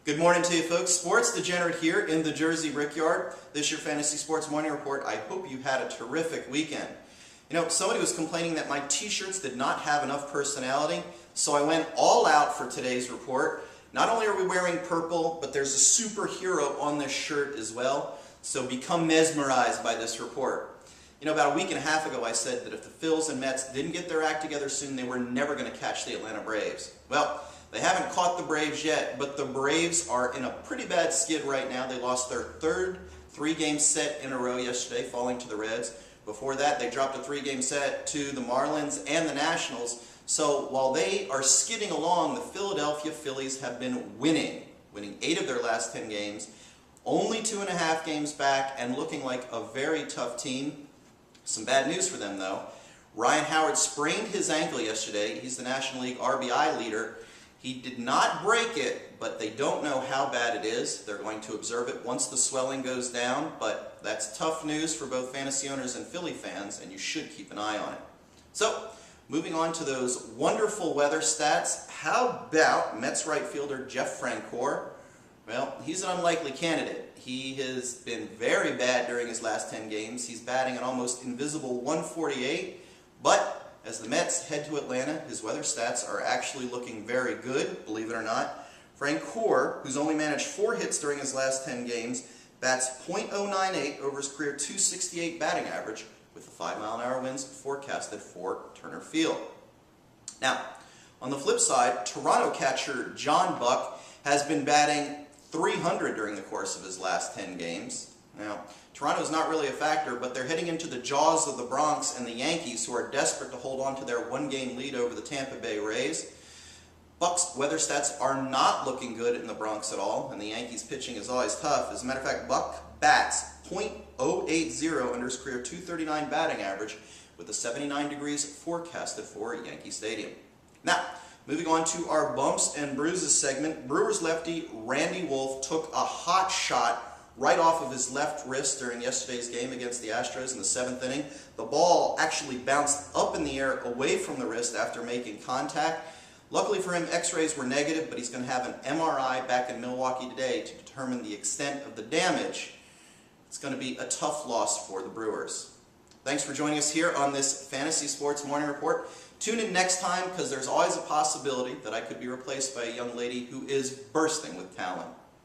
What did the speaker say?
Good morning to you folks. Sports Degenerate here in the Jersey Brickyard. This is your Fantasy Sports Morning Report. I hope you had a terrific weekend. You know, somebody was complaining that my t-shirts did not have enough personality, so I went all out for today's report. Not only are we wearing purple, but there's a superhero on this shirt as well, so become mesmerized by this report. You know, about a week and a half ago I said that if the Phils and Mets didn't get their act together soon, they were never going to catch the Atlanta Braves. Well, they haven't caught the Braves yet, but the Braves are in a pretty bad skid right now. They lost their third three-game set in a row yesterday, falling to the Reds. Before that, they dropped a three-game set to the Marlins and the Nationals. So while they are skidding along, the Philadelphia Phillies have been winning 8 of their last 10 games, only 2.5 games back, and looking like a very tough team. Some bad news for them, though. Ryan Howard sprained his ankle yesterday. He's the National League RBI leader. He did not break it, but they don't know how bad it is. They're going to observe it once the swelling goes down, but that's tough news for both fantasy owners and Philly fans, and you should keep an eye on it. So, moving on to those wonderful weather stats, how about Mets right fielder Jeff Francoeur? Well, he's an unlikely candidate. He has been very bad during his last 10 games. He's batting an almost invisible 148, but as the Mets head to Atlanta, his weather stats are actually looking very good, believe it or not. Francoeur, who's only managed 4 hits during his last 10 games, bats .098 over his career .268 batting average with the 5-mile-an-hour winds forecasted for Turner Field. Now, on the flip side, Toronto catcher John Buck has been batting .300 during the course of his last 10 games. Now, Toronto's not really a factor, but they're heading into the jaws of the Bronx and the Yankees, who are desperate to hold on to their one-game lead over the Tampa Bay Rays. Buck's weather stats are not looking good in the Bronx at all, and the Yankees' pitching is always tough. As a matter of fact, Buck bats .080 under his career .239 batting average with the 79 degrees forecasted for Yankee Stadium. Now, moving on to our bumps and bruises segment, Brewers lefty Randy Wolf took a hot shot right off of his left wrist during yesterday's game against the Astros in the 7th inning. The ball actually bounced up in the air away from the wrist after making contact. Luckily for him, x-rays were negative, but he's going to have an MRI back in Milwaukee today to determine the extent of the damage. It's going to be a tough loss for the Brewers. Thanks for joining us here on this Fantasy Sports Morning Report. Tune in next time, because there's always a possibility that I could be replaced by a young lady who is bursting with talent.